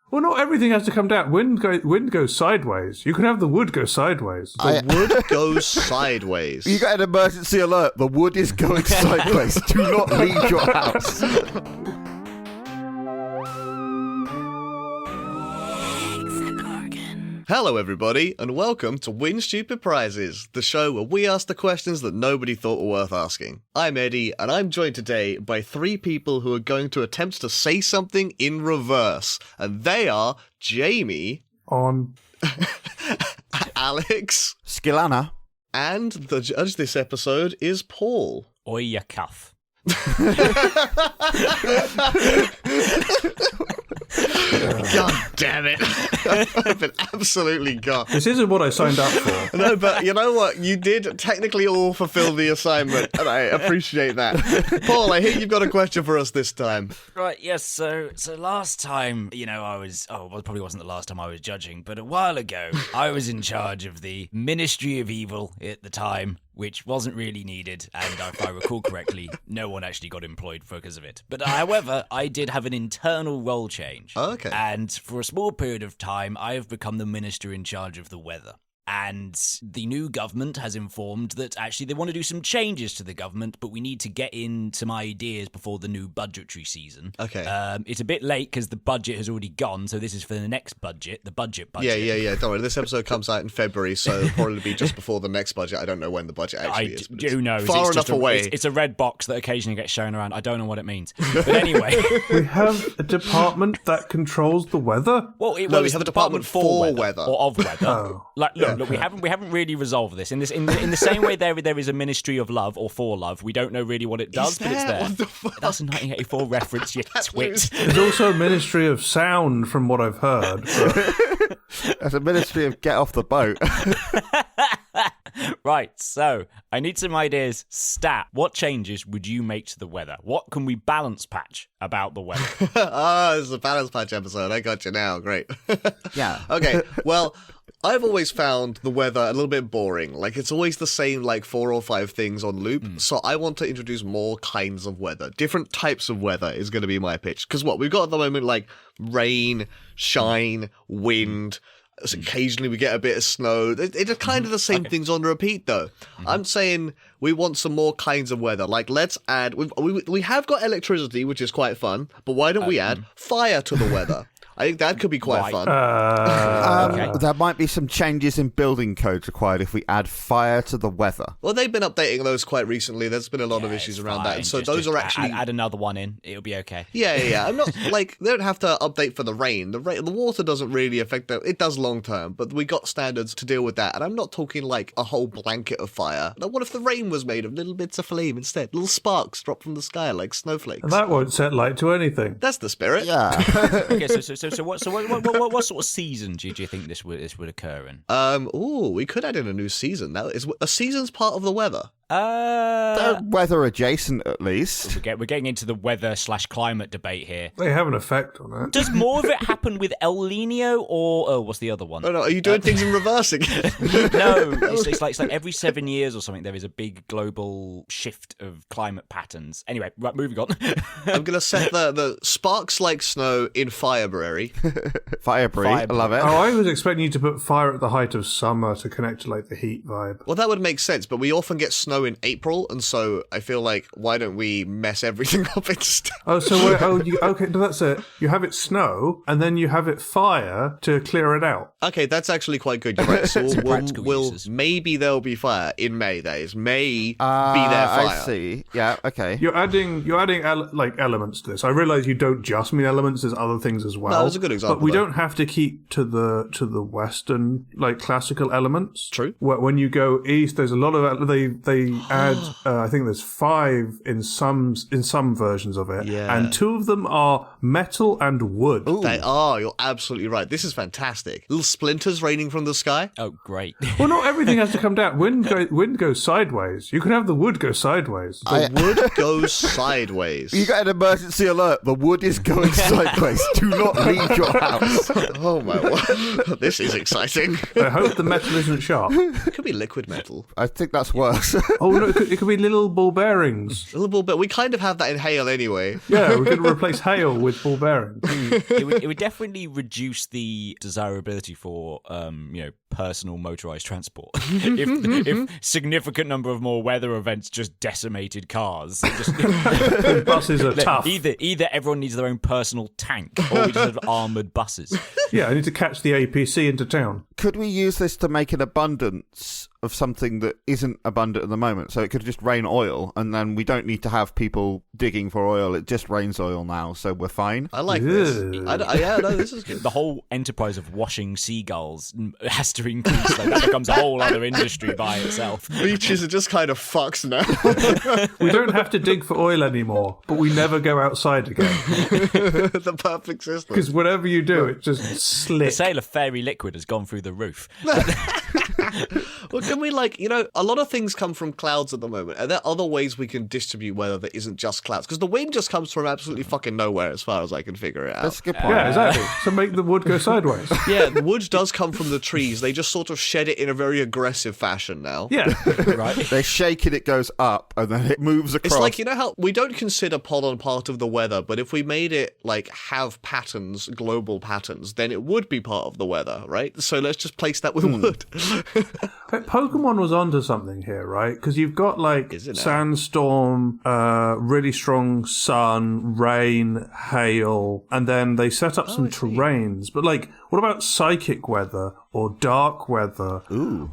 Well, not everything has to come down. Wind goes sideways. You can have the wood go sideways. The wood goes sideways. You got an emergency alert. The wood is going sideways. Do not leave your house. Hello everybody, and welcome to Win Stupid Prizes, the show where we ask the questions that nobody thought were worth asking. I'm Eddie, and I'm joined today by three people who are going to attempt to say something in reverse. And they are Jamie, On Alex, Skillana. And the judge this episode is Paul. Oi, ya cuff. God damn it. I've been absolutely gone. This isn't what I signed up for. No, but you know what? You did technically all fulfill the assignment, and I appreciate that. Paul, I hear you've got a question for us this time. Right, yes, so last time, probably wasn't the last time I was judging, but a while ago, I was in charge of the Ministry of Evil at the time, which wasn't really needed, and if I recall correctly, no one actually got employed because of it. But however, I did have an internal role change. Oh, okay. And for a small period of time, I have become the minister in charge of the weather. And the new government has informed that actually they want to do some changes to the government, but we need to get in some ideas before the new budgetary season. Okay. It's a bit late because the budget has already gone, so this is for the next budget, the budget. Yeah. Don't worry. This episode comes out in February, so it'll probably be just before the next budget. I don't know when the budget actually is. Who knows? Far enough away. It's a red box that occasionally gets shown around. I don't know what it means. But anyway. We have a department that controls the weather? We have a department for weather. Or of weather. Oh. Look, we haven't really resolved this. In the same way there is a Ministry of Love or for love. We don't know really what it does, but it's there. What the fuck? That's a 1984 reference, you twit. There's also a Ministry of Sound, from what I've heard. But... There's a Ministry of Get Off the Boat. Right, so I need some ideas. Stat, what changes would you make to the weather? What can we balance patch about the weather? This is a balance patch episode. I got you now. Great. Yeah. Okay, well, I've always found the weather a little bit boring. Like, it's always the same, 4 or 5 things on loop. So I want to introduce more kinds of weather. Different types of weather is going to be my pitch. Because we've got at the moment, rain, shine, wind. So occasionally we get a bit of snow. It's kind of the same things on repeat, though. I'm saying we want some more kinds of weather. Let's add... We have got electricity, which is quite fun. But why don't we add fire to the weather? I think that could be quite fun. Okay. There might be some changes in building codes required if we add fire to the weather. Well, they've been updating those quite recently. There's been a lot of issues around that. And so those are actually... Add another one in. It'll be okay. Yeah. I'm not, they don't have to update for the rain. The water doesn't really affect them. It does long term, but we got standards to deal with that. And I'm not talking a whole blanket of fire. Now, what if the rain was made of little bits of flame instead? Little sparks drop from the sky like snowflakes. And that won't set light to anything. That's the spirit. Yeah. Okay, so what sort of season do you think this would occur in? We could add in a new season. Now, is a season's part of the weather? They're weather adjacent, at least. We're getting into the weather/climate debate here. They have an effect on it. Does more of it happen with El Nino or what's the other one? Oh no, are you doing things in reverse again? No, it's like every 7 years or something there is a big global shift of climate patterns. Anyway, right, moving on. I'm gonna set the sparks like snow in Fireberry. Fireberry, I love it. Oh, I was expecting you to put fire at the height of summer to connect to the heat vibe. Well, that would make sense, but we often get snow in April, and so I feel like, why don't we mess everything up instead? Oh, so okay, no, that's it. You have it snow, and then you have it fire to clear it out. Okay, that's actually quite good. You're right. So maybe there'll be fire in May. That is, May be their fire. I see. Yeah. Okay. You're adding elements to this. I realise you don't just mean elements. There's other things as well. No, that's a good example. But we don't have to keep to the Western classical elements. True. When you go east, there's a lot of they add. I think there's 5 in some versions of it. Yeah. And 2 of them are metal and wood. Ooh. They are. You're absolutely right. This is fantastic. Little splinters raining from the sky. Oh, great. Well, not everything has to come down. Wind goes sideways. You can have the wood go sideways. The wood goes sideways. You got an emergency alert. The wood is going sideways. Do not leave your house. Oh my word. This is exciting. I hope the metal isn't sharp. It could be liquid metal. I think that's worse. Oh no, it could be little ball bearings. A little bit. We kind of have that in hail anyway. Yeah, we could replace hail with ball bearings. It would definitely reduce the desirability for personal motorized transport if significant number of more weather events just decimated cars. Buses are tough. Either everyone needs their own personal tank, or we just have armoured buses. Yeah, I need to catch the APC into town. Could we use this to make an abundance of something that isn't abundant at the moment? So it could just rain oil, and then we don't need to have people digging for oil. It just rains oil now, so we're fine. I like this. This is good. The whole enterprise of washing seagulls has to increase. Like, that becomes a whole other industry by itself. Beaches are just kind of fucked now. We don't have to dig for oil anymore, but we never go outside again. The perfect system. Because whatever you do, it just The slips. sale of fairy liquid has gone through the roof. Well, can we, a lot of things come from clouds at the moment. Are there other ways we can distribute weather that isn't just clouds? Because the wind just comes from absolutely fucking nowhere, as far as I can figure it out. That's a good point. Yeah, exactly. So make the wood go sideways. Yeah, the wood does come from the trees. They just sort of shed it in a very aggressive fashion now. Yeah. Right? They shake it goes up, and then it moves across. It's like, you know how we don't consider pollen part of the weather, but if we made it, have patterns, global patterns, then it would be part of the weather, right? So let's just place that with wood. Pokemon was onto something here, right? Because you've got Is it now? sandstorm, really strong sun, rain, hail, and then they set up some terrains. But what about psychic weather or dark weather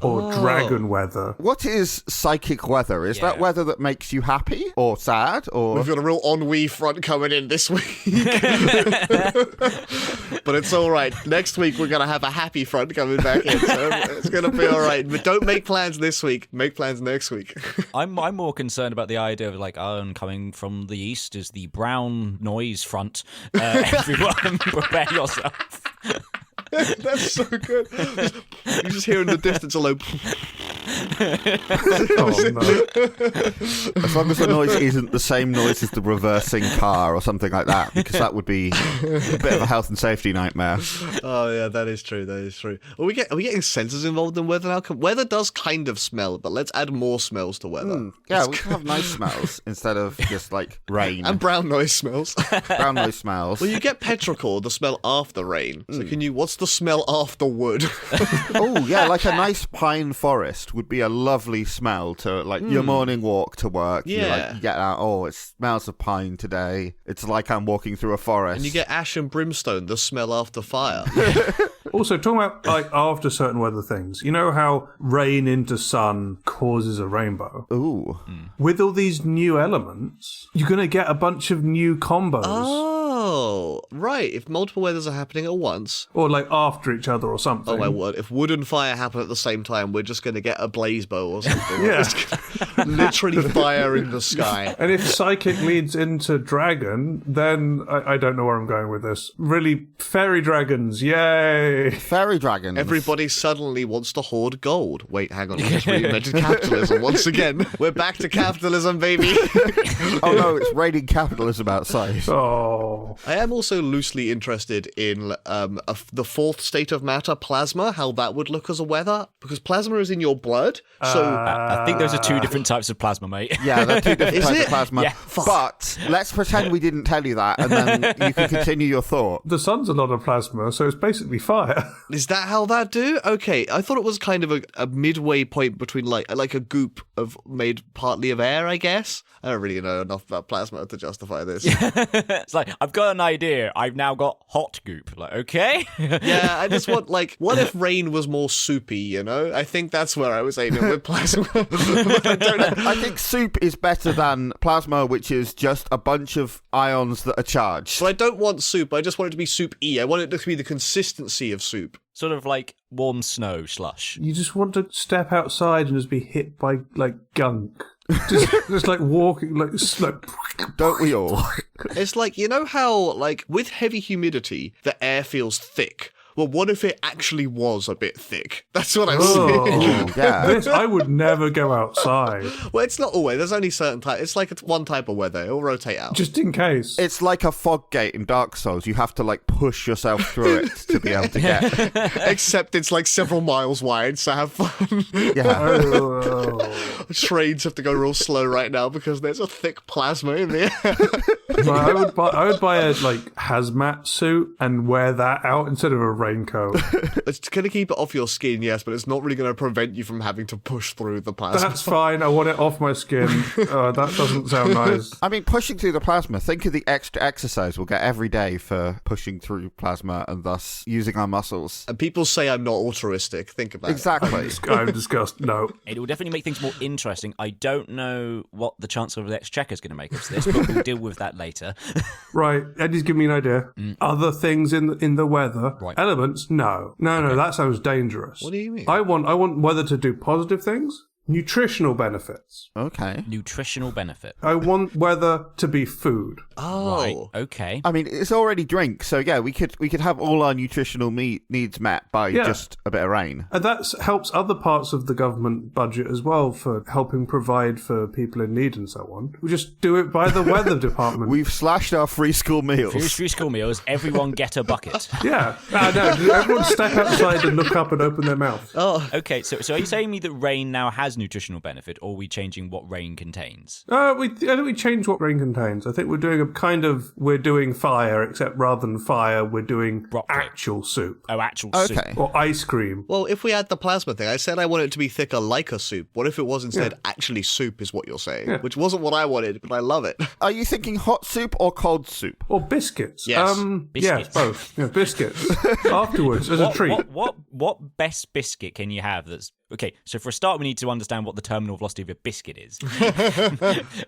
or dragon weather? What is psychic weather? Is that weather that makes you happy or sad? Or We've got a real ennui front coming in this week. But it's all right. Next week, we're going to have a happy front coming back in. So it's going to be all right. But don't make plans this week. Make plans next week. I'm more concerned about the idea of coming from the east is the brown noise front. Everyone, prepare yourself. That's so good. You just hear in the distance a low... Oh, no. as long as the noise isn't the same noise as the reversing car or something like that, because that would be a bit of a health and safety nightmare. Oh, yeah, that is true. That is true. Are we getting sensors involved in weather now? Weather does kind of smell, but let's add more smells to weather. Yeah, we can have nice smells instead of just rain. And brown noise smells. Brown noise smells. Well, you get petrichor, the smell after rain. So what's the smell after wood? Oh, yeah, like a nice pine forest would be a lovely smell to your morning walk to work. Yeah. You get out, oh, it smells of pine today. It's like I'm walking through a forest. And you get ash and brimstone, the smell after fire. Also, talking about after certain weather things, you know how rain into sun causes a rainbow? Ooh. With all these new elements, you're going to get a bunch of new combos. Oh, right. If multiple weathers are happening at once. Or after each other or something. Oh my word. If wood and fire happen at the same time, we're just going to get a blaze bow or something. Yeah. Literally fire in the sky. And if psychic leads into dragon, then I don't know where I'm going with this. Really, fairy dragons, yay! Fairy dragons. Everybody suddenly wants to hoard gold. Wait, hang on. We just reinvented capitalism once again. We're back to capitalism, baby. Oh no, it's raining capitalism outside. Oh. I am also loosely interested in the fourth state of matter, plasma, how that would look as a weather. Because plasma is in your blood. So I think those are two different types of plasma, mate. Yeah, they're two different Is types it? of plasma. Yeah. But let's pretend we didn't tell you that, and then you can continue your thought. The sun's a lot of plasma, so it's basically fire. is that how that do? Okay, I thought it was kind of a midway point between like a goop of made partly of air, I guess. I don't really know enough about plasma to justify this. It's I've got an idea. I've now got hot goop. Okay. Yeah, I just want what if rain was more soupy, you know? I think that's where I was aiming with plasma. But I don't know. I think soup is better than plasma, which is just a bunch of ions that are charged. So I don't want soup, I just want it to be soup-y. I want it to be the consistency of soup. Sort of like warm snow slush. You just want to step outside and just be hit by gunk. just walking Don't we all? It's you know how with heavy humidity the air feels thick. well, what if it actually was a bit thick? That's what I'm Oh, saying. Yeah. this, I would never go outside, Well, it's not always. There's only certain type. It's like one type of weather. It'll rotate out. just in case. It's like a fog gate in Dark Souls. You have to like push yourself through it to be able to get. Except it's like several miles wide, so have fun. Yeah. Oh. Trains have to go real slow right now because there's a thick plasma in the air. Well, I would buy a hazmat suit and wear that out instead of a raincoat. It's going to keep it off your skin, yes, but it's not really going to prevent you from having to push through the plasma. That's fine. I want it off my skin. That doesn't sound nice. I mean, pushing through the plasma, think of the extra exercise we'll get every day for pushing through plasma and thus using our muscles. And people say I'm not altruistic. Think about it. Exactly. I'm disgusted. No. It will definitely make things more interesting. I don't know what the Chancellor of the Exchequer is going to make of this, but we'll deal with that later. Right. Eddie's giving me an idea. Other things in the weather. Right. Elements? No. No, that sounds dangerous. What do you mean? I want weather to do positive things. Nutritional benefits. Okay. Nutritional benefit. I want weather to be food. Oh. Right, okay. I mean, it's already drink, so yeah, we could have all our nutritional needs met by just a bit of rain. And that helps other parts of the government budget as well for helping provide for people in need and so on. We just do it by the weather department. We've slashed our free school meals. Free school meals, everyone get a bucket. Yeah. No, everyone step outside and look up and open their mouth. Oh. Okay, so are you saying me that rain now has nutritional benefit, or are we changing what rain contains? I think we change what rain contains. I think we're doing we're doing fire, except rather than fire, we're doing Broccoli. actual soup. Oh, actual soup. Okay. Or ice cream. Well, if we had the plasma thing, I said I want it to be thicker like a soup. What if it was instead actually soup is what you're saying? Yeah. Which wasn't what I wanted, but I love it. Are you thinking hot soup or cold soup? Or biscuits. Yes. Yeah, Biscuits. both. Yeah, biscuits. Afterwards, as a treat. What best biscuit can you have that's... Okay, so for a start, we need to understand what the terminal velocity of a biscuit is.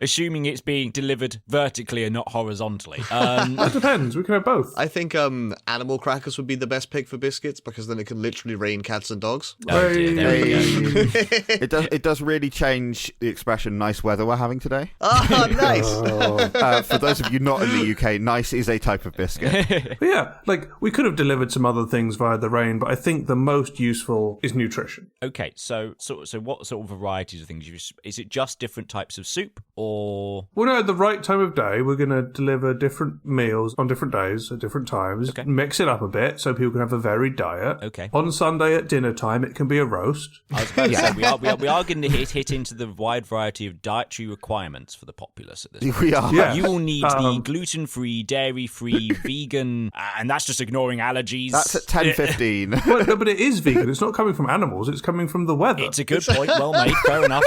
Assuming it's being delivered vertically and not horizontally. It depends. We can have both. I think animal crackers would be the best pick for biscuits because then it can literally rain cats and dogs. Oh dear, there we go. It does really change the expression "nice weather" we're having today. Oh, nice. For those of you not in the UK, nice is a type of biscuit. But yeah, we could have delivered some other things via the rain, but I think the most useful is nutrition. Okay, so what sort of varieties of things? Is it just different types of soup, or... Well, no, at the right time of day, we're going to deliver different meals on different days at different times. Okay. Mix it up a bit so people can have a varied diet. Okay. On Sunday at dinner time, it can be a roast. I was about to say, we are going to hit into the wide variety of dietary requirements for the populace at this point. We are. Yeah. You will need the gluten-free, dairy-free, vegan, and that's just ignoring allergies. That's at 10:15. Well, no, but it is vegan. It's not coming from animals. It's coming from the weather. It's a good point. Well made. Fair enough.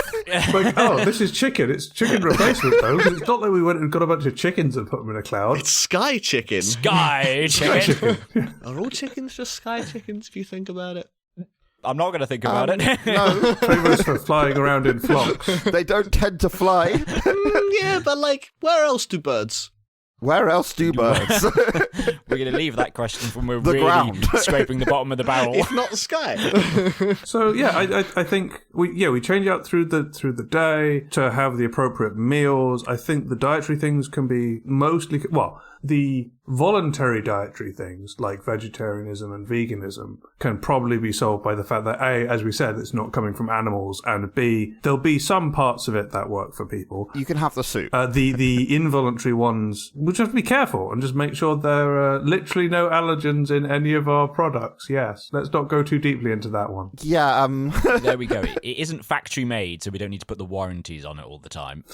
This is chicken. It's chicken replacement, though. 'Cause it's not like we went and got a bunch of chickens and put them in a cloud. It's sky chicken. Sky chicken. Are all chickens just sky chickens if you think about it? I'm not going to think about it. No, Famous for flying around in flocks. they don't tend to fly. Yeah, but where else do birds? Where else do birds? We're going to leave that question when we're The really ground. scraping the bottom of the barrel. If not the sky. So yeah, I think we change out through the day to have the appropriate meals. I think the dietary things can be mostly the voluntary dietary things like vegetarianism and veganism can probably be solved by the fact that A, as we said, it's not coming from animals, and B, there'll be some parts of it that work for people. You can have the soup. The involuntary ones, we'll just have to be careful and just make sure there are literally no allergens in any of our products. Yes, let's not go too deeply into that one. Yeah, There we go. It isn't factory made, so we don't need to put the warranties on it all the time.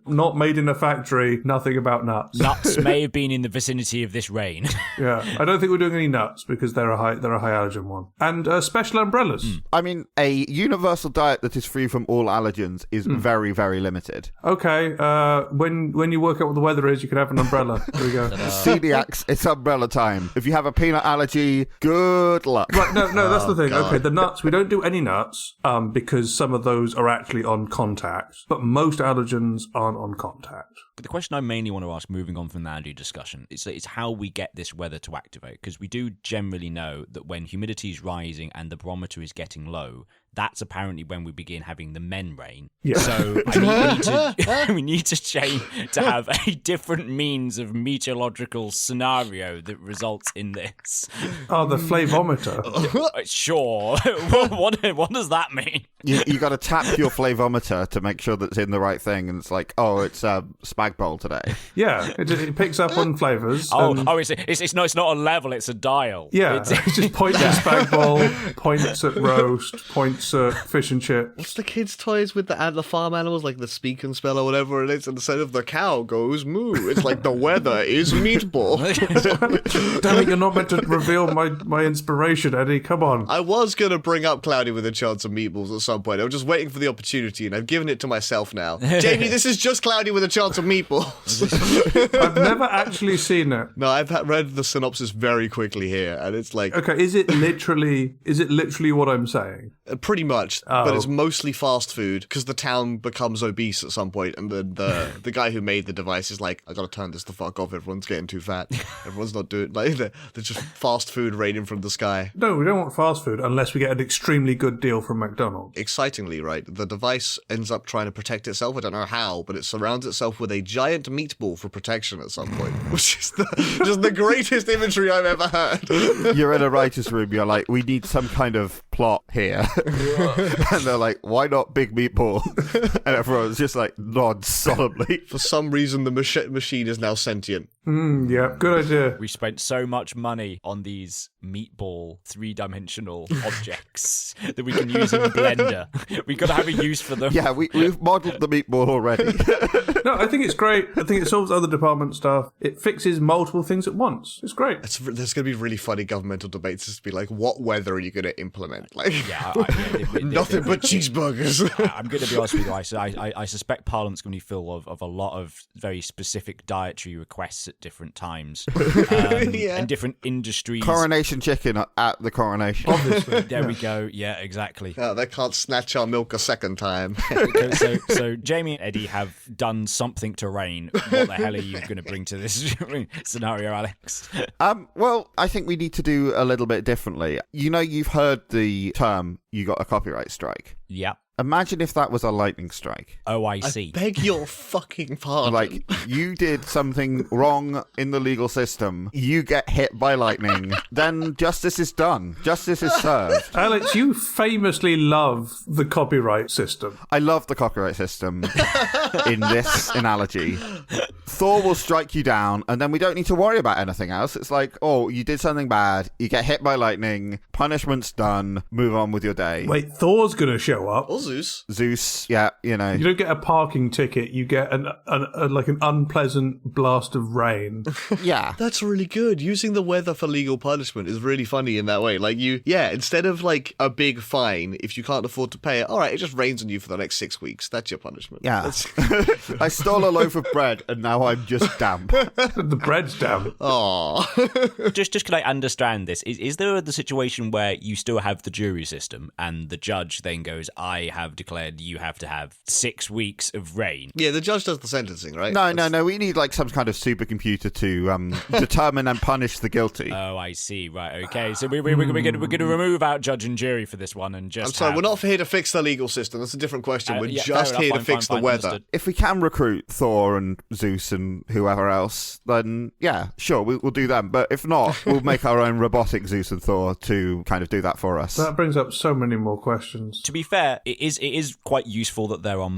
Not made in a factory, nothing about nuts. Nuts may have been in the vicinity of this rain. Yeah, I don't think we're doing any nuts because they're a high allergen one. And special umbrellas. I mean, a universal diet that is free from all allergens is very, very limited. Okay, when you work out what the weather is, you can have an umbrella. There we go. Celiacs, it's umbrella time. If you have a peanut allergy, good luck. Right, no, that's the thing. God. Okay, the nuts, we don't do any nuts because some of those are actually on contact, but most allergens aren't on contact. But the question I mainly want to ask, moving on from the allergy discussion. It's how we get this weather to activate, because we do generally know that when humidity is rising and the barometer is getting low, that's apparently when we begin having the men rain. Yeah. So we need to change to have a different means of meteorological scenario that results in this. Oh, the flavometer. Sure. What does that mean? You got to tap your flavometer to make sure that it's in the right thing, and it's like, oh, it's spag bowl today. Yeah, it picks up on flavours. It's not a level, it's a dial. Yeah, it's just points at spag bowl, points at roast, points at fish and chips. What's the kids' toys with the farm animals, like the speak and spell or whatever it is? Instead of the cow goes moo, it's like the weather is meatball. Damn it, you're not meant to reveal my inspiration, Eddie. Come on. I was going to bring up Cloudy with a Chance of Meatballs at some point. I was just waiting for the opportunity, and I've given it to myself now. Jamie, this is just Cloudy with a Chance of Meatballs. I've never actually seen it. No, I've read the synopsis very quickly here, and it's like... Okay, is it literally what I'm saying? Pretty much, Oh. but it's mostly fast food, because the town becomes obese at some point, and then the guy who made the device is like, I gotta turn this the fuck off, everyone's getting too fat. Everyone's not doing... Like, they're just fast food raining from the sky. No, we don't want fast food unless we get an extremely good deal from McDonald's. Excitingly, right, the device ends up trying to protect itself. I don't know how, but it surrounds itself with a giant meatball for protection at some point, which is just the greatest imagery I've ever heard. You're in a writer's room, you're like, we need some kind of plot here. And they're like, why not big meatball? And everyone's just like, nods solemnly. For some reason, the machine is now sentient. Yeah, good idea. We spent so much money on these meatball 3-dimensional objects that we can use in Blender. We've got to have a use for them. Yeah, we've modelled the meatball already. No, I think it's great. I think it solves other department stuff. It fixes multiple things at once. It's great. There's going to be really funny governmental debates. Just be like, what weather are you going to implement? Like, nothing but cheeseburgers. I'm going to be honest with you. I suspect Parliament's going to be full of a lot of very specific dietary requests at different times and different industries. Coronation chicken at the coronation. Obviously. There we go. Yeah, exactly. They can't snatch our milk a second time. So Jamie and Eddie have done something to rain. What the hell are you going to bring to this scenario, Alex? Well, I think we need to do a little bit differently. You know, you've heard the term, you got a copyright strike. Yeah. Imagine if that was a lightning strike. Oh, I see. Beg your fucking pardon. Like, you did something wrong in the legal system. You get hit by lightning. Then justice is done. Justice is served. Alex, you famously love the copyright system. I love the copyright system in this analogy. Thor will strike you down, and then we don't need to worry about anything else. It's like, oh, you did something bad, you get hit by lightning, punishment's done, move on with your day. Wait, Thor's going to show up. Or Zeus. Yeah, you know. You don't get a parking ticket. You get an unpleasant blast of rain. Yeah. That's really good. Using the weather for legal punishment is really funny in that way. Like, instead of like a big fine, if you can't afford to pay it, all right, it just rains on you for the next 6 weeks. That's your punishment. Yeah. I stole a loaf of bread, and now I'm just damp. The bread's damp. Oh. Just can I understand this? Is there the situation where you still have the jury system, and the judge then goes, I have declared you have to have 6 weeks of rain? Yeah, the judge does the sentencing, right? No. We need like some kind of supercomputer to determine and punish the guilty. Oh, I see. Right. Okay. So we're going to remove out judge and jury for this one, and just. I'm sorry. We're not here to fix the legal system. That's a different question. We're just here to fix the weather. Understood. If we can recruit Thor and Zeus and whoever else, then yeah, sure, we'll do them. But if not, we'll make our own robotic Zeus and Thor to kind of do that for us. That brings up so many more questions. To be fair, it is quite useful that there are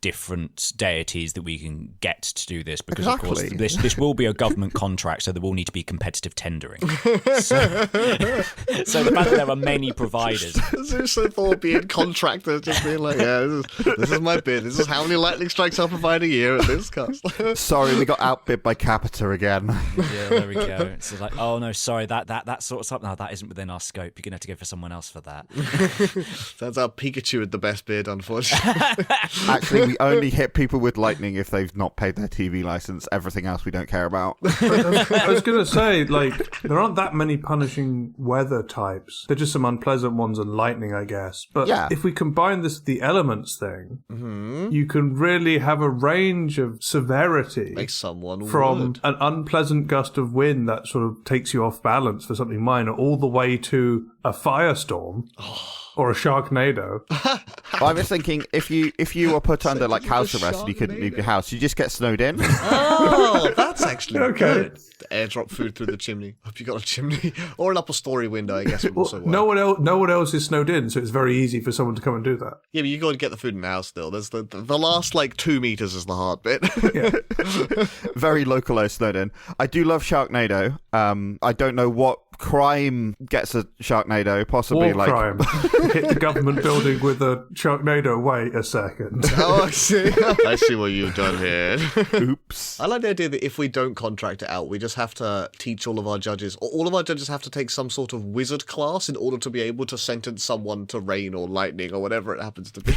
different deities that we can get to do this, because of course this will be a government contract, so there will need to be competitive tendering. So the fact that there are many providers. Zeus and Thor being contractors, just being like, yeah, this is my bid. This is how many lightning strikes I'll provide a year at this cost. Sorry, we got outbid by Capita again. Yeah, there we go. It's like, oh no, sorry, that sort of stuff. No, that isn't within our scope. You're gonna have to go for someone else for that. That's our Pikachu at the best bid, unfortunately. Actually, we only hit people with lightning if they've not paid their TV license. Everything else we don't care about. I was going to say, like, there aren't that many punishing weather types. They're just some unpleasant ones and lightning, I guess. But if we combine this with the elements thing, you can really have a range of severity. Make someone from would. an unpleasant gust of wind that sort of takes you off balance for something minor, all the way to a firestorm. Or a Sharknado. I was thinking, if you were put under like house arrest and you couldn't leave your house, you just get snowed in. Oh, that's actually Okay. good. Airdrop food through the chimney. Hope you got a chimney. Or an upper story window, I guess would also work. No one else is snowed in, so it's very easy for someone to come and do that. Yeah, but you got to get the food in the house still. There's the last, like, 2 meters is the hard bit. Very localized snowed in. I do love Sharknado. I don't know what crime gets a Sharknado, possibly War crime. Hit the government building with a Sharknado. Wait a second. Oh, I see. I see what you've done here. Oops. I like the idea that if we don't contract it out, we just have to teach all of our judges, or all of our judges have to take some sort of wizard class in order to be able to sentence someone to rain or lightning or whatever it happens to be.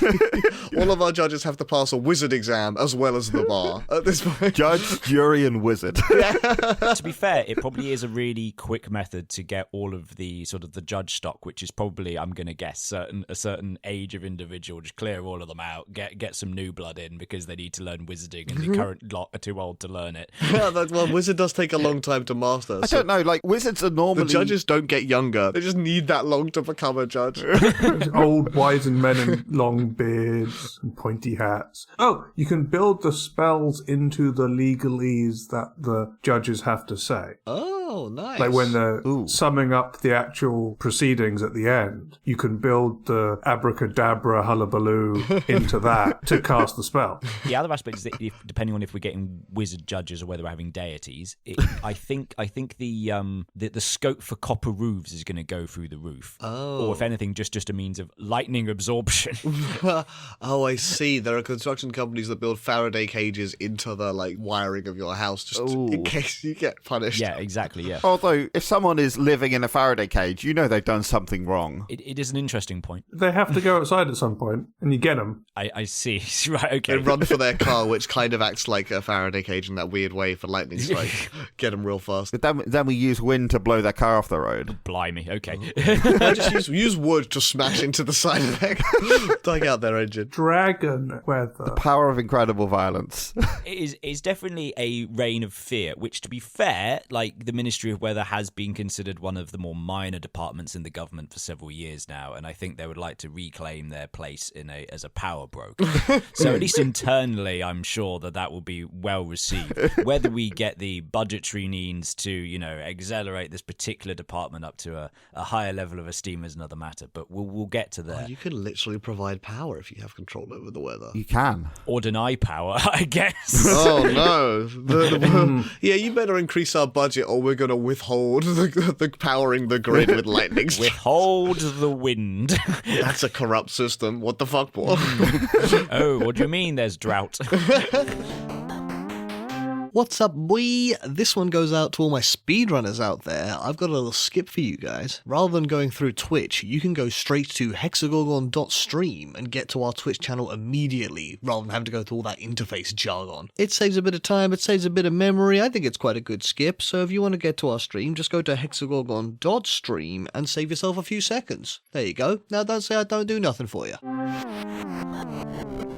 All of our judges have to pass a wizard exam as well as the bar at this point. Judge, jury, and wizard. To be fair, it probably is a really quick method to get all of the sort of the judge stock, which is probably, I'm going to guess, a certain age of individual. Just clear all of them out, get some new blood in because they need to learn wizarding, and the current lot are too old to learn it. Yeah, wizard does take a long time to master. I don't know, like, wizards are normally... The judges don't get younger. They just need that long to become a judge. Old wizened men in long beards and pointy hats. Oh, you can build the spells into the legalese that the judges have to say. Oh, nice. Like when they're summing up the actual proceedings at the end, you can build the abracadabra hullabaloo into that to cast the spell. The other aspect is that depending on if we're getting wizard judges or whether we're having deities, I think the scope for copper roofs is going to go through the roof. Oh. Or if anything, just a means of lightning absorption. Oh, I see. There are construction companies that build Faraday cages into the wiring of your house just in case you get punished. Yeah, exactly. Yeah. Although, if someone is living in a Faraday cage, you know they've done something wrong. It is an interesting point. They have to go outside at some point, and you get them. I see. Right, okay. They run for their car, which kind of acts like a Faraday cage in that weird way for lightning strike. Get them real fast. But then we use wind to blow their car off the road. Blimey, okay. I just use wood to smash into the side of their dug out their engine. Dragon weather. Power of incredible violence. It's definitely a reign of fear, which, to be fair, like the Ministry of Weather has been considered one of the more minor departments in the government for several years now, and I think they would like to reclaim their place as a power broker. So at least internally, I'm sure that will be well received. Whether we get the budgetary means to, accelerate this particular department up to a higher level of esteem is another matter, but we'll get to there. You can literally provide power if you have control over the weather. You can. Or deny power, I guess. Oh no! Yeah, you better increase our budget, or we're going to withhold the powering the grid with lightning strikes. Withhold the wind. That's a corrupt system. What the fuck, Paul? Oh, what do you mean? There's drought. What's up, boy? This one goes out to all my speedrunners out there. I've got a little skip for you guys. Rather than going through Twitch, you can go straight to hexagorgon.stream and get to our Twitch channel immediately, rather than having to go through all that interface jargon. It saves a bit of time, it saves a bit of memory. I think it's quite a good skip, so if you want to get to our stream, just go to hexagorgon.stream and save yourself a few seconds. There you go. Now don't say I don't do nothing for you.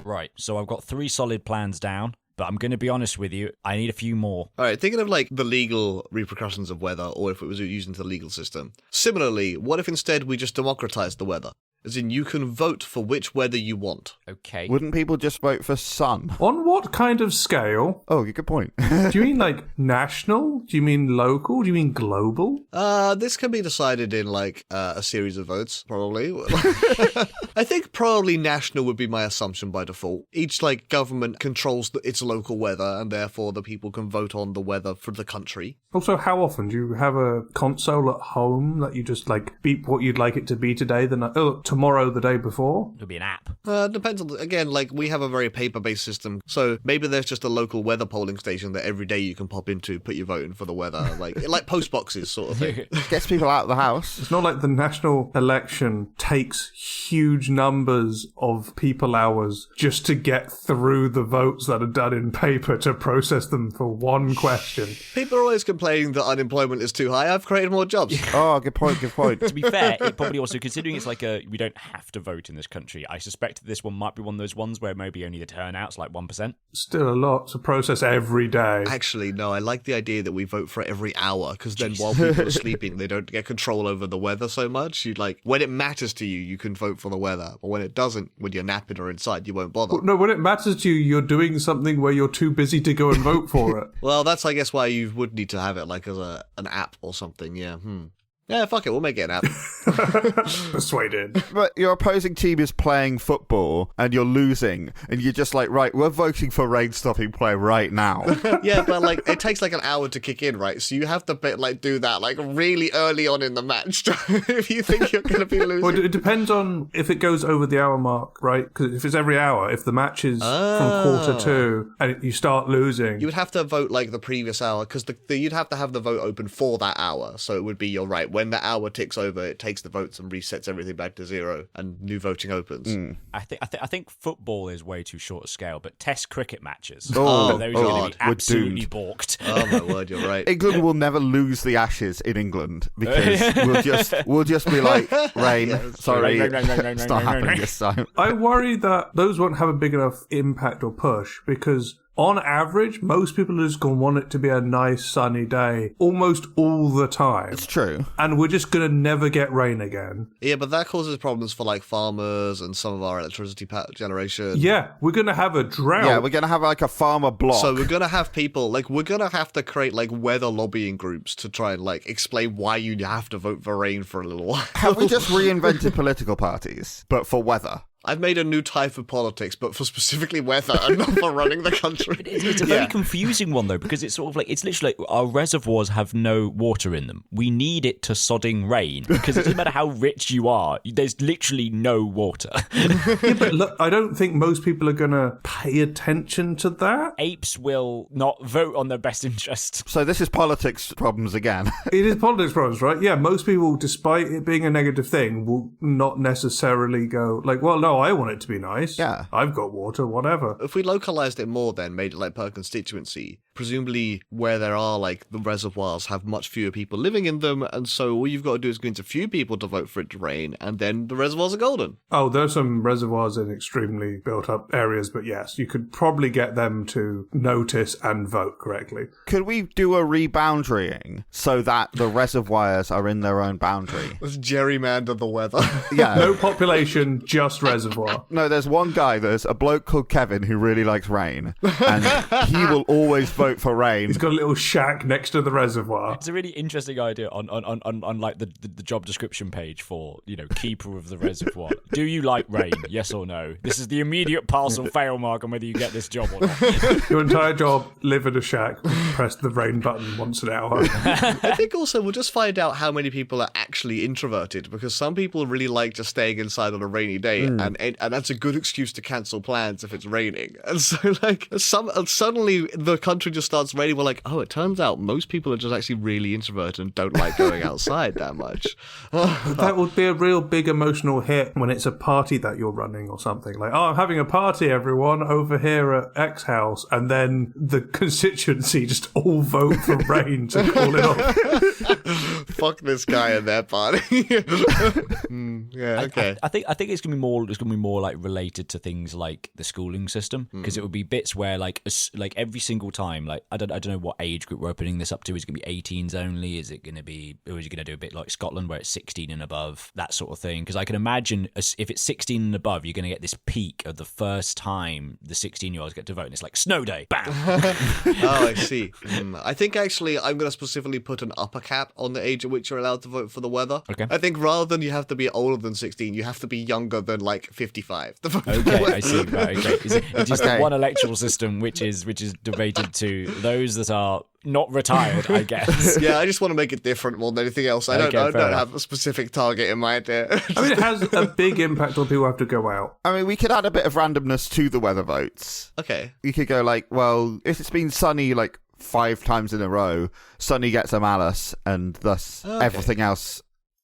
Right, so I've got 3 solid plans down. But I'm going to be honest with you, I need a few more. All right, thinking of the legal repercussions of weather, or if it was used into the legal system. Similarly, what if instead we just democratized the weather? As in, you can vote for which weather you want. Okay. Wouldn't people just vote for sun? On what kind of scale? Oh, good point. Do you mean national? Do you mean local? Do you mean global? This can be decided in a series of votes, probably. I think probably national would be my assumption by default. Each government controls its local weather, and therefore the people can vote on the weather for the country. Also, how often do you have a console at home that you just beep what you'd like it to be today? tomorrow the day before? It'll be an app. Depends on, again, like we have a very paper-based system, so maybe there's just a local weather polling station that every day you can pop into, put your vote in for the weather, like post boxes sort of thing. Gets people out of the house. It's not like the national election takes huge numbers of people hours just to get through the votes that are done in paper to process them for one question. People are always complaining that unemployment is too high. I've created more jobs. Oh, good point. To be fair, it probably also, considering it's like we don't have to vote in this country, I suspect that this one might be one of those ones where maybe only the turnout's like 1%. Still a lot to process every day. Actually, no, I like the idea that we vote for it every hour, because then while people are sleeping, they don't get control over the weather so much. You like, when it matters to you, you can vote for the weather, but when it doesn't, when you're napping or inside, you won't bother. No, when it matters to you, you're doing something where you're too busy to go and vote for it. Well, that's, I guess, why you would need to have it like as an app or something, yeah. Yeah, fuck it, we'll make it an app. Persuaded. But your opposing team is playing football and you're losing, and you're just like, right, we're voting for rain stopping play right now. Yeah, but like it takes like an hour to kick in, right? So you have to do that like really early on in the match if you think you're going to be losing. Well, it depends on if it goes over the hour mark, right? Because if it's every hour, if the match is from quarter two and you start losing, you would have to vote like the previous hour, because you'd have to have the vote open for that hour. So it would be, you're right, when the hour ticks over, it takes the votes and resets everything back to zero, and new voting opens. I think football is way too short a scale, but Test cricket matches, those God. are going to be absolutely balked. Oh my word, you're right. England will never lose the Ashes in England, because we'll just be like, rain, sorry, it's not happening this time. I worry that those won't have a big enough impact or push, because on average, most people are just going to want it to be a nice sunny day almost all the time. It's true. And we're just going to never get rain again. Yeah, but that causes problems for like farmers and some of our electricity generation. Yeah, we're going to have a drought. Yeah, we're going to have like a farmer block. So we're going to have people, like, we're going to have to create like weather lobbying groups to try and like explain why you have to vote for rain for a little while. Have we just reinvented political parties, but for weather? I've made a new type of politics, but for specifically weather and not for running the country. It's a very confusing one, though, because it's sort of like, it's literally like our reservoirs have no water in them. We need it to sodding rain, because it doesn't matter how rich you are, there's literally no water. Yeah, but look, I don't think most people are going to pay attention to that. Apes will not vote on their best interest. So this is politics problems again. It is politics problems, right? Yeah, most people, despite it being a negative thing, will not necessarily go like, well, no, I want it to be nice. Yeah. I've got water, whatever. If we localized it more, then made it like per constituency, presumably where there are like the reservoirs have much fewer people living in them, and so all you've got to do is convince a few people to vote for it to rain, and then the reservoirs are golden. Oh, there's some reservoirs in extremely built up areas, but yes, you could probably get them to notice and vote correctly. Could we do a reboundarying so that the reservoirs are in their own boundary? Let's gerrymander the weather. Yeah. No population, just reservoir. No, there's one guy, there's a bloke called Kevin who really likes rain, and he will always vote for rain. He's got a little shack next to the reservoir. It's a really interesting idea on like the job description page for, you know, keeper of the reservoir. Do you like rain? Yes or no? This is the immediate pass or fail mark on whether you get this job or not. Your entire job, live in a shack, press the rain button once an hour. I think also we'll just find out how many people are actually introverted, because some people really like just staying inside on a rainy day, and that's a good excuse to cancel plans if it's raining. And so like suddenly the country just starts raining. We're like, oh, it turns out most people are just actually really introverted and don't like going outside that much. That would be a real big emotional hit when it's a party that you're running or something. Like, oh, I'm having a party, everyone, over here at X house, and then the constituency just all vote for rain to call it off. Fuck this guy and their party. Yeah, okay. I think it's gonna be more like related to things like the schooling system, because it would be bits where like every single time, like I don't know what age group we're opening this up to. Is it gonna be 18s only? Is it gonna be, or is it gonna do a bit like Scotland where it's 16 and above, that sort of thing? Because I can imagine if it's 16 and above, you're gonna get this peak of the first time the 16-year-olds get to vote, and it's like snow day, bam. Oh, I see. I think actually I'm going to specifically put an upper cap on the age age at which you're allowed to vote for the weather. Okay. I think rather than you have to be older than 16, you have to be younger than like 55. Okay, I see. Right, okay. It's just one electoral system which is debated to those that are not retired, I guess. Yeah, I just want to make it different more than anything else. I don't have a specific target in mind there. I mean, it has a big impact on people who have to go out. I mean, we could add a bit of randomness to the weather votes. Okay. You could go like, well, if it's been sunny like 5 times in a row, sunny gets a malus, and thus everything else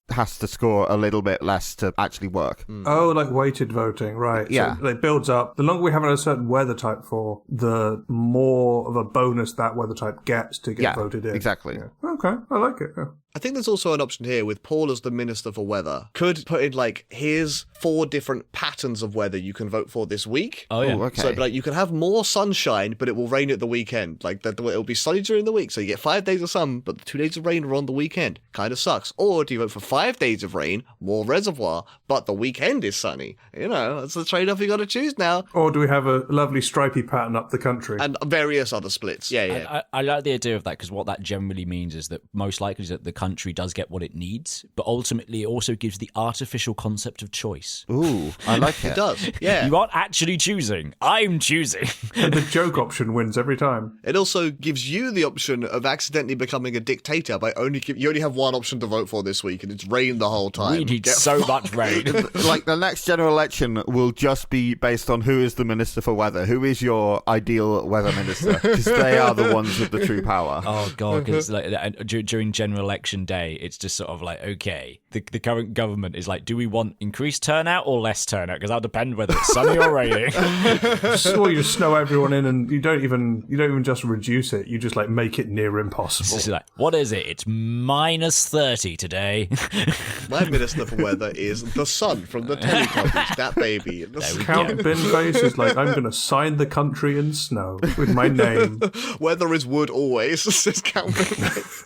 has to score a little bit less to actually work. Oh, like weighted voting, right. Yeah. So it builds up. The longer we have a certain weather type for, the more of a bonus that weather type gets to get voted in. Exactly. Yeah. Okay, I like it. Yeah. I think there's also an option here with Paul as the Minister for Weather. Could put in like, here's 4 different patterns of weather you can vote for this week. Oh, yeah. Ooh, okay. So like, you can have more sunshine, but it will rain at the weekend. Like it'll be sunny during the week, so you get 5 days of sun, but the 2 days of rain are on the weekend. Kind of sucks. Or do you vote for 5 days of rain, more reservoir, but the weekend is sunny? You know, that's the trade-off you got to choose now. Or do we have a lovely stripy pattern up the country? And various other splits. Yeah. I like the idea of that, because what that generally means is that most likely is that the country does get what it needs, but ultimately it also gives the artificial concept of choice. Ooh, I like it. It does, yeah. You aren't actually choosing. I'm choosing. And the joke option wins every time. It also gives you the option of accidentally becoming a dictator by you only have one option to vote for this week, and it's rain the whole time. We need so much rain. Like, the next general election will just be based on who is the Minister for Weather. Who is your ideal weather minister? Because they are the ones with the true power. Oh, God, because like, during general election day, it's just sort of like, okay, the current government is like, do we want increased turnout or less turnout? Because that'll depend whether it's sunny or raining. Or you snow everyone in, and you don't even just reduce it. You just like make it near impossible. It's like, what is it? It's minus 30 today. My Minister for Weather is the sun from the Teletubbies, that baby. Count bin base is like, I'm going to sign the country in snow with my name. Weather is wood always, says Count bin base.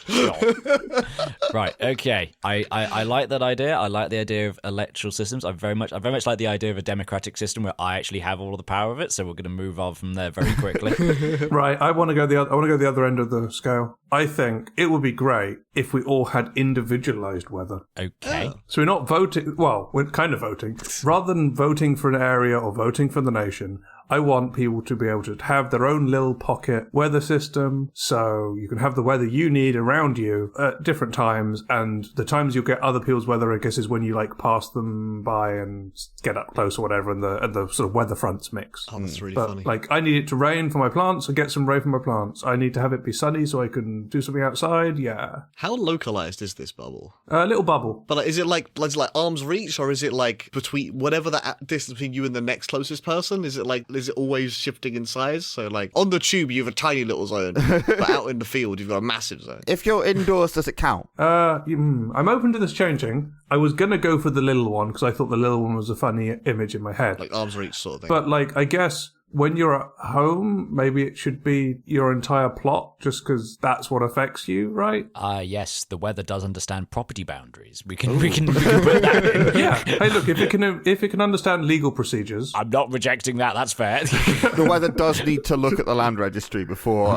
Right, okay. I like that idea. I like the idea of electoral systems. I very much like the idea of a democratic system where I actually have all of the power of it, so we're going to move on from there very quickly. Right, I want to go the other end of the scale. I think it would be great if we all had individualized weather. Okay. So we're not voting, well, we're kind of voting. Rather than voting for an area or voting for the nation, I want people to be able to have their own little pocket weather system, so you can have the weather you need around you at different times, and the times you'll get other people's weather, I guess, is when you like pass them by and get up close or whatever, and the sort of weather fronts mix. Oh, that's really But funny. like, I need it to rain for my plants, so get some rain for my plants. I need to have it be sunny so I can do something outside. Yeah, How localized is this bubble? a little bubble. But like, is it like arm's reach, or is it like between whatever the distance between you and the next closest person? Is it always shifting in size? So like on the tube you have a tiny little zone, but out in the field you've got a massive zone. If you're indoors, does it count? I'm open to this changing. I was gonna go for the little one because I thought the little one was a funny image in my head. Like arm's reach sort of thing. But like, I guess when you're at home, maybe it should be your entire plot, just because that's what affects you, right? Yes, the weather does understand property boundaries. We can put that in. Yeah. Hey, look, if it can understand legal procedures, I'm not rejecting that. That's fair. The weather does need to look at the land registry before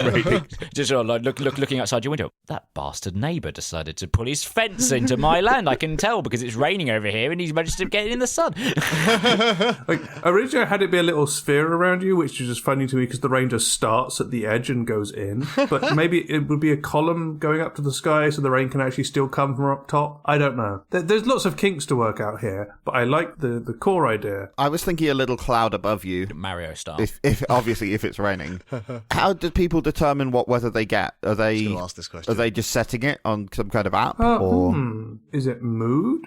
rating. Just sort of like looking outside your window. That bastard neighbour decided to pull his fence into my land. I can tell because it's raining over here and he's managed to get in the sun. like originally I had it be a little sphere around you, which is just funny to me because the rain just starts at the edge and goes in. But maybe it would be a column going up to the sky so the rain can actually still come from up top. I don't know. There's lots of kinks to work out here, but I like the core idea. I was thinking a little cloud above you. Mario style. If obviously if it's raining. How do people determine what weather they get? Are they I was gonna ask this question. Are they just setting it on some kind of app? Or Is it mood?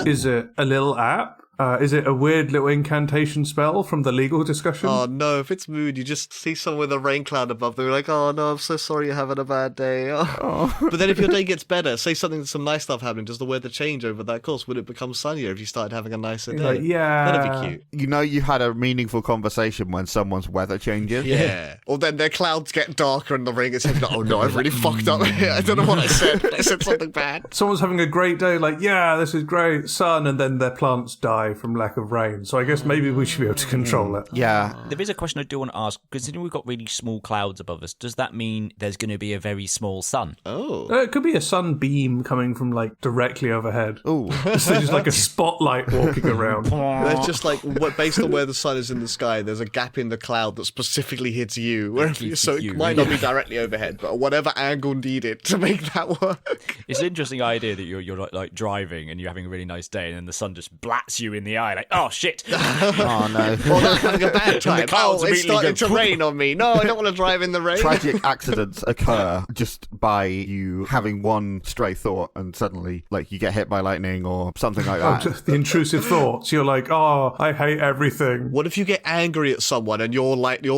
Is it a little app? Is it a weird little incantation spell from the legal discussion? Oh no, if it's mood, you just see someone with a rain cloud above them. You're like, oh no, I'm so sorry you're having a bad day. Oh. But then if your day gets better, say some nice stuff happening, does the weather change over that course? Would it become sunnier if you started having a nicer day? Like, yeah. That'd be cute. you know you've had a meaningful conversation when someone's weather changes. Yeah. Or then their clouds get darker and the rain gets heavy. Oh no, I've really fucked up here. I don't know what I said. I said something bad. Someone's having a great day, like, yeah, this is great, sun, and then their plants die die from lack of rain. So I guess maybe we should be able to control it. Yeah. There is a question I do want to ask. Considering we've got really small clouds above us, does that mean there's going to be a very small sun? Oh. It could be a sunbeam coming from like directly overhead. Ooh. So just like a spotlight walking around. There's just like, based on where the sun is in the sky, there's a gap in the cloud that specifically hits you. So it might not be directly overhead, but whatever angle needed to make that work. It's an interesting idea that you're like driving and you're having a really nice day, and then the sun just blats you in the eye, like, oh shit. Oh, no. Or not having a bad time. clouds It's immediately starting to rain on me. No, I don't want to drive in the rain. Tragic accidents occur just by you having one stray thought and suddenly, like, you get hit by lightning or something like that. Just the intrusive thoughts. You're like, oh, I hate everything. What if you get angry at someone and your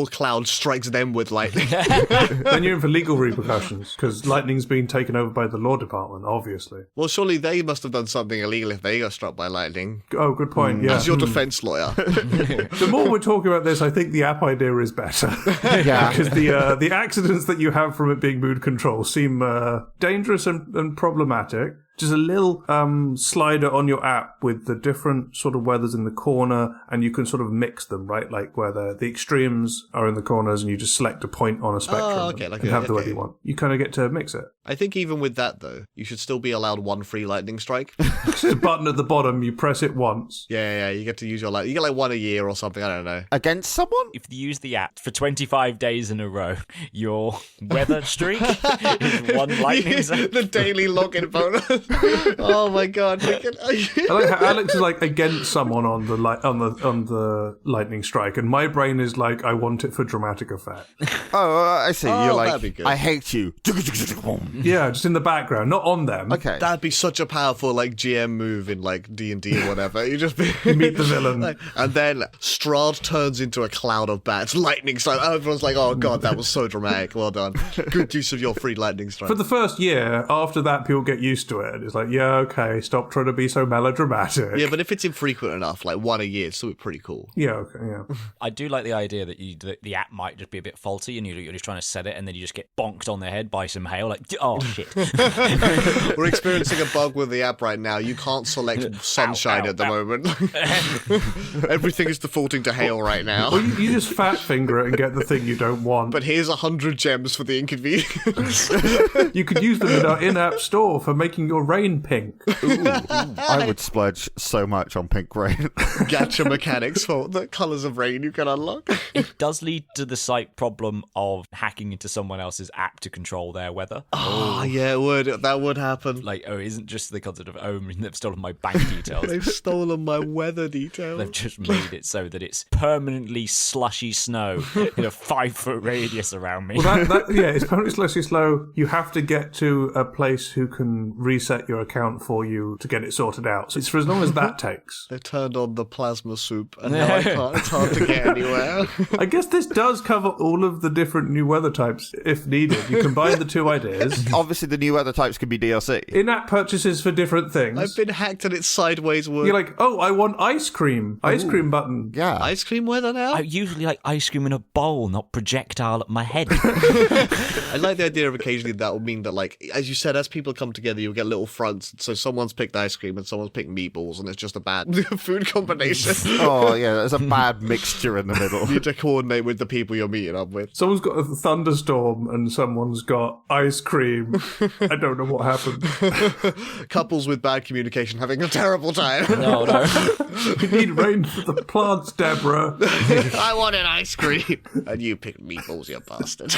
cloud strikes them with lightning? Then you're in for legal repercussions because lightning's been taken over by the law department, obviously. Well, surely they must have done something illegal if they got struck by lightning. Oh, good point. Yeah. As your defense lawyer. The more we're talking about this, I think the app idea is better. Yeah. Because the accidents that you have from it being mood control seem dangerous and problematic. Just a little slider on your app with the different sort of weathers in the corner, and you can sort of mix them, right? Like where the extremes are in the corners, and you just select a point on a spectrum and have the weather you want. You kind of get to mix it. I think even with that, though, you should still be allowed one free lightning strike. It's a button at the bottom, you press it once. Yeah, you get to use your lightning. You get like one a year or something, I don't know. Against someone? If you use the app for 25 days in a row, your weather streak is one lightning zone. The daily login bonus. Oh my god. I like how Alex is like against someone on the lightning strike, and my brain is like, I want it for dramatic effect. Oh, I see. You're that'd like, be good. I hate you. Yeah, just in the background, not on them. Okay. That'd be such a powerful like GM move in like D&D or whatever. You just Meet the villain. and then Strahd turns into a cloud of bats. Lightning strike. Everyone's like, oh god, that was so dramatic. Well done. Good use of your free lightning strike. For the first year, after that, people get used to it. It's like, yeah, okay, stop trying to be so melodramatic. Yeah, but if it's infrequent enough, like one a year, it's still pretty cool. Yeah, okay, yeah. I do like the idea that the app might just be a bit faulty and you're just trying to set it and then you just get bonked on the head by some hail. Like, oh shit. We're experiencing a bug with the app right now. You can't select sunshine at the moment. Everything is defaulting to hail right now. Well, you just fat finger it and get the thing you don't want. But here's 100 gems for the inconvenience. You could use them in our in-app store for making your rain pink. I would splurge so much on pink rain. Gacha mechanics for the colours of rain you can unlock. It does lead to the slight problem of hacking into someone else's app to control their weather. Oh, yeah, it would. That would happen. Like, oh, it isn't just the concept of, oh, they've stolen my bank details. They've stolen my weather details. They've just made it so that it's permanently slushy snow in a 5-foot radius around me. Well, yeah, it's permanently slightly slow. You have to get to a place who can reset your account for you to get it sorted out. So it's for as long as that takes. They've turned on the plasma soup, and now it's hard to get anywhere. I guess this does cover all of the different new weather types if needed. You combine the two ideas. Obviously, the new weather types could be DLC. In-app purchases for different things. I've been hacked and it's sideways work. You're like, oh, I want ice cream. Ice cream button. Yeah. Ice cream weather now? I usually like ice cream in a bowl, not projectile at my head. I like the idea of occasionally that will mean that, like, as you said, as people come together, you'll get little fronts. So someone's picked ice cream and someone's picked meatballs, and it's just a bad food combination. Oh, yeah, there's a bad mixture in the middle. You need to coordinate with the people you're meeting up with. Someone's got a thunderstorm and someone's got ice cream. I don't know what happened. Couples with bad communication having a terrible time. No. We need rain for the plants, Deborah. I want an ice cream. And you picked meatballs, you bastard.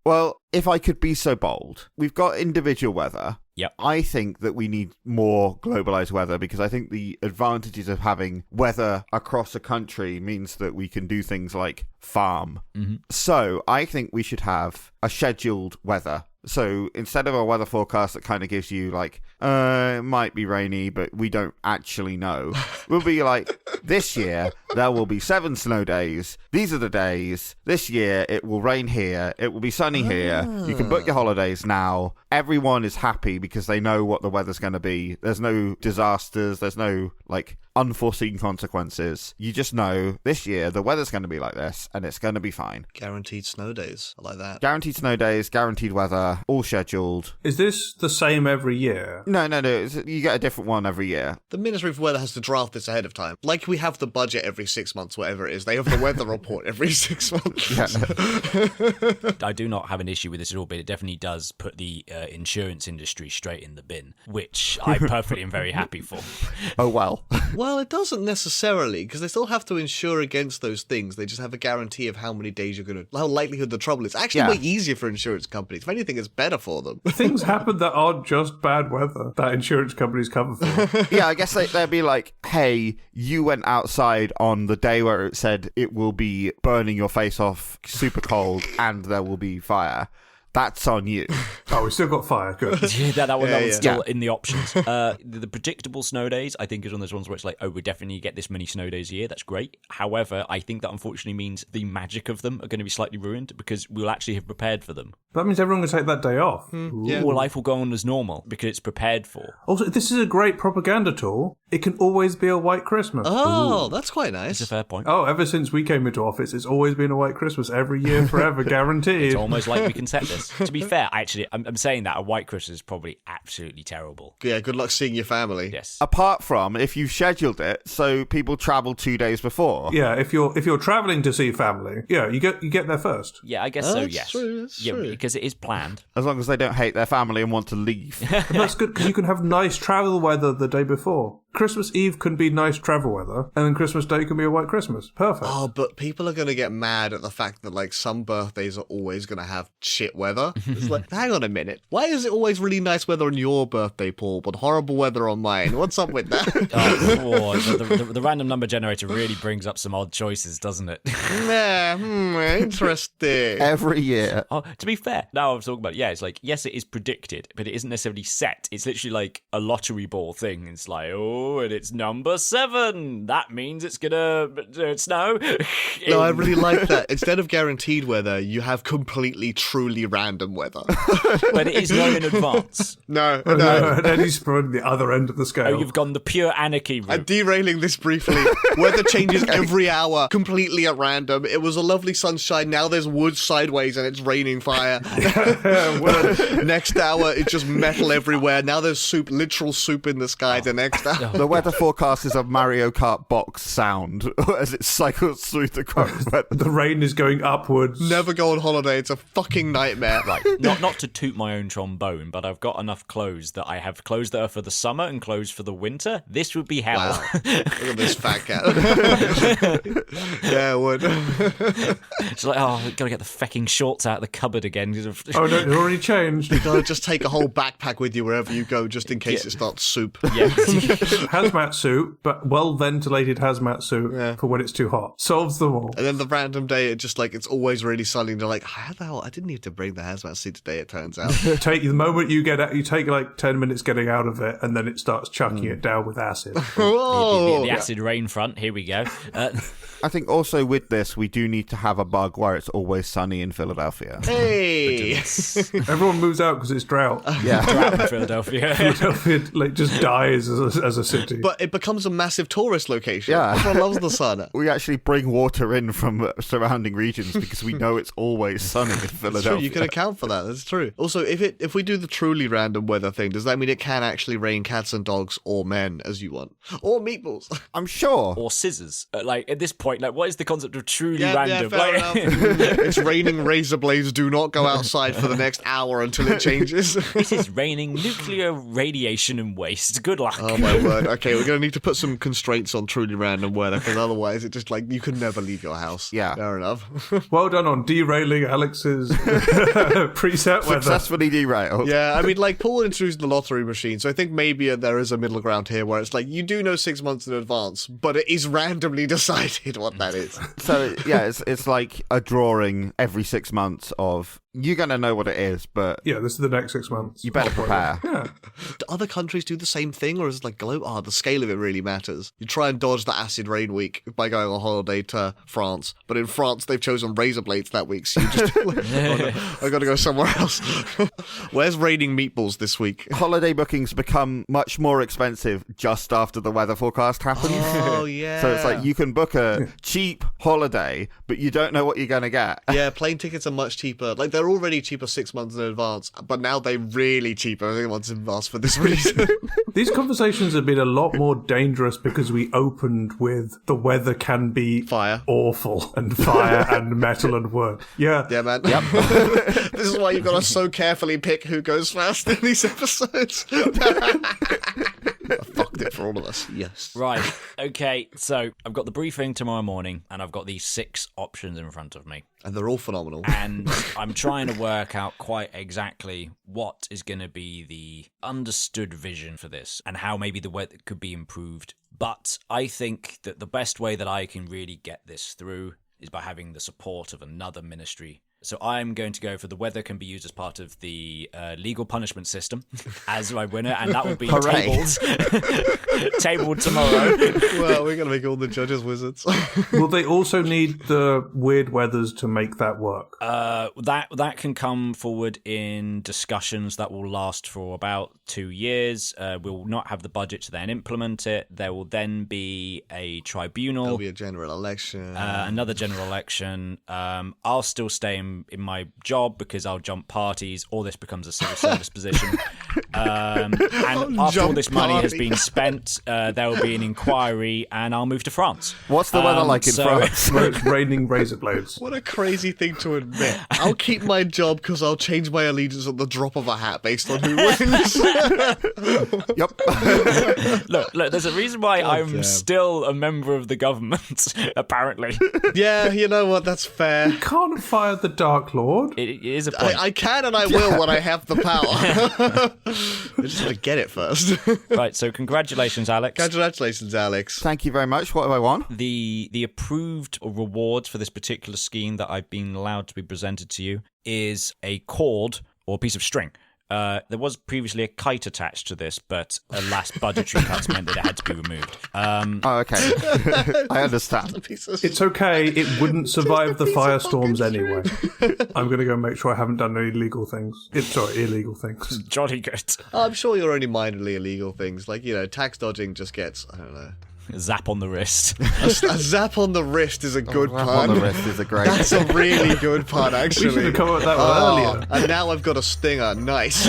Well, if I could be so bold, we've got individual weather. Yep. I think that we need more globalized weather because I think the advantages of having weather across a country means that we can do things like farm. Mm-hmm. So I think we should have a scheduled weather. So instead of a weather forecast that kind of gives you like, it might be rainy, but we don't actually know, we'll be like, this year there will be 7 snow days. These are the days. This year it will rain here. It will be sunny here. You can book your holidays now. Everyone is happy because they know what the weather's going to be. There's no disasters. There's no like unforeseen consequences. You just know this year the weather's going to be like this and it's going to be fine. Guaranteed snow days. I like that. Guaranteed snow days, guaranteed weather, all scheduled. Is this the same every year? No. You get a different one every year. The Ministry for Weather has to draft this ahead of time. Like we have the budget every 6 months, whatever it is. They have the weather report every 6 months. Yeah. I do not have an issue with this at all, but it definitely does put the insurance industry straight in the bin, which I perfectly am very happy for. Oh, well. Well, it doesn't necessarily, because they still have to insure against those things. They just have a guarantee of how many days how likelihood the trouble is. Actually, way easier for insurance companies. If anything, it's better for them. Things happen that aren't just bad weather that insurance companies cover for. Yeah, I guess they'd be like, hey, you went outside on the day where it said it will be burning your face off, super cold, and there will be fire. That's on you. Oh, we still got fire. Good. that one's still in the options. The predictable snow days, I think, is one of those ones where it's like, oh, we definitely get this many snow days a year. That's great. However, I think that unfortunately means the magic of them are going to be slightly ruined because we'll actually have prepared for them. That means everyone can take that day off. Yeah. Or life will go on as normal because it's prepared for. Also, this is a great propaganda tool. It can always be a white Christmas. Oh, that's quite nice. It's a fair point. Oh, ever since we came into office, it's always been a white Christmas every year, forever, guaranteed. It's almost like we can set this. To be fair, actually, I'm saying that a white Christmas is probably absolutely terrible. Yeah, good luck seeing your family. Yes. Apart from if you've scheduled it so people travel 2 days before. Yeah, if you're traveling to see family, you get there first. Yeah, I guess so, That's yes. true, that's Yeah, true. because it is planned. As long as they don't hate their family and want to leave. And that's good because you can have nice travel weather the day before. Christmas Eve can be nice travel weather, and then Christmas Day can be a white Christmas. Perfect. Oh, but people are going to get mad at the fact that, like, some birthdays are always going to have shit weather. It's like, hang on a minute. Why is it always really nice weather on your birthday, Paul, but horrible weather on mine? What's up with that? The random number generator really brings up some odd choices, doesn't it? Yeah, interesting. Every year. Oh, to be fair, now I'm talking about, it's like, yes, it is predicted, but it isn't necessarily set. It's literally like a lottery ball thing. It's like, and it's number 7. That means it's gonna snow. No, I really like that. Instead of guaranteed weather, you have completely, truly random weather. But it is known in advance. No. And then he's from the other end of the scale. Oh, you've gone the pure anarchy route. I'm derailing this briefly. Weather changes every hour, completely at random. It was a lovely sunshine. Now there's wood sideways and it's raining fire. Next hour, it's just metal everywhere. Now there's soup, literal soup in the sky. The next hour. The weather forecast is a Mario Kart box sound as it cycles through the crowd. The rain is going upwards. Never go on holiday. It's a fucking nightmare. Right, not to toot my own trombone, but I've got enough clothes that I have clothes that are for the summer and clothes for the winter. This would be hell. Wow. Look at this fat cat. Yeah, it would. It's like, gotta get the fucking shorts out of the cupboard again. Oh, no, it's already changed. You gotta just take a whole backpack with you wherever you go, just in case it starts soup. Yeah. Hazmat suit, but well-ventilated hazmat suit for when it's too hot. Solves them all. And then the random day, it's always really sunny. And you're like, how the hell? I didn't need to bring the hazmat suit today, it turns out. The moment you get out, you take like 10 minutes getting out of it, and then it starts chucking it down with acid. Whoa! The acid rain front, here we go. I think also with this, we do need to have a bug where it's always sunny in Philadelphia. Hey! Everyone moves out because it's drought. Yeah. Drought in Philadelphia. Philadelphia just dies as a city. But it becomes a massive tourist location. Yeah. Everyone loves the sun. We actually bring water in from surrounding regions because we know it's always sunny in That's Philadelphia. true. You can account for that. That's true. Also, if we do the truly random weather thing, does that mean it can actually rain cats and dogs or men as you want? Or meatballs? I'm sure. Or scissors. Like, at this point, like, what is the concept of truly Yeah, random? fair Like- enough. It's raining razor blades. Do not go outside for the next hour until it changes. It is raining nuclear radiation and waste. Good luck. Oh my word. Okay, we're going to need to put some constraints on truly random weather because otherwise it just you could never leave your house. Yeah. Fair enough. Well done on derailing Alex's preset weather. Successfully derailed. Yeah, I mean, Paul introduced the lottery machine, so I think maybe there is a middle ground here where it's you do know 6 months in advance, but it is randomly decided what that is. So, yeah, it's like a drawing every 6 months of, you're going to know what it is, but Yeah, this is the next 6 months. you better prepare. Yeah. Do other countries do the same thing, or is it global? the scale of it really matters. You try and dodge the acid rain week by going on holiday to France, but in France they've chosen razor blades that week, so you just I gotta go somewhere else. Where's raining meatballs this week? Holiday bookings become much more expensive just after the weather forecast happens. Oh, yeah. So it's like you can book a cheap holiday, but you don't know what you're going to get. Yeah, plane tickets are much cheaper. Like, they're already cheaper 6 months in advance, but now they're really cheaper 6 months in advance for this reason. These conversations have been a lot more dangerous because we opened with the weather can be Fire. awful, and fire and metal and wood. Yeah. Yeah, man. Yep. This is why you've got to so carefully pick who goes first in these episodes. I fucked it for all of us. Yes. Right. Okay. So I've got the briefing tomorrow morning, and I've got these 6 options in front of me. And they're all phenomenal. And I'm trying to work out quite exactly what is going to be the understood vision for this and how maybe the weather could be improved. But I think that the best way that I can really get this through is by having the support of another ministry. So I'm going to go for the weather can be used as part of the legal punishment system as my winner, and that will be tabled tomorrow. Well, we're going to make all the judges wizards. Will they also need the weird weathers to make that work? That can come forward in discussions that will last for about 2 years. We'll not have the budget to then implement it. There will then be a tribunal. There'll be a general election. Another general election. I'll still stay in my job because I'll jump parties, or this becomes a civil service position. And after all this money has been spent, there will be an inquiry, and I'll move to France. What's the weather like in France? Where it's raining razor blades. What a crazy thing to admit. I'll keep my job because I'll change my allegiance at the drop of a hat based on who wins. Yep. Look, there's a reason why I'm still a member of the government, apparently. Yeah, you know what? That's fair. You can't fire the Dark Lord. It is a point. I can and I will when I have the power. I just want to get it first. Right, so congratulations, Alex. Congratulations, Alex. Thank you very much. What have I won? The approved rewards for this particular scheme that I've been allowed to be presented to you is a cord or a piece of string. There was previously a kite attached to this, but alas, budgetary cuts meant that it had to be removed. Okay. I understand. It's okay. It wouldn't survive the firestorms anyway. I'm going to go make sure I haven't done any illegal things. Illegal things. Jolly good. I'm sure you're only mildly illegal things. Like, tax dodging just gets, I don't know. A zap on the wrist. A zap on the wrist is a good pun. Zap on the wrist is a great. That's a really good pun, actually. We should have come up with that one earlier. And now I've got a stinger. Nice.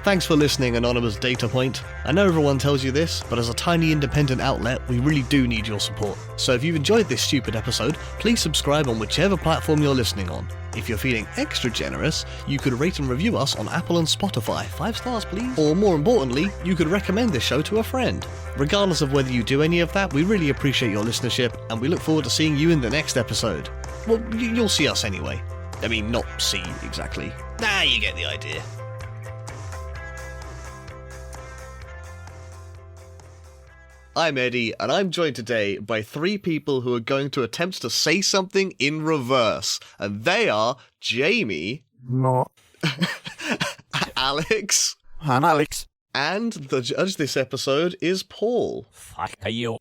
Thanks for listening, Anonymous Data Point. I know everyone tells you this, but as a tiny independent outlet, we really do need your support. So if you've enjoyed this stupid episode, please subscribe on whichever platform you're listening on. If you're feeling extra generous, you could rate and review us on Apple and Spotify. 5 stars, please. Or more importantly, you could recommend this show to a friend. Regardless of whether you do any of that, we really appreciate your listenership, and we look forward to seeing you in the next episode. Well, you'll see us anyway. I mean, not see exactly. Nah, you get the idea. I'm Eddie, and I'm joined today by 3 people who are going to attempt to say something in reverse. And they are Jamie, Not. Alex, And Alex. and the judge this episode is Paul. Fuck you.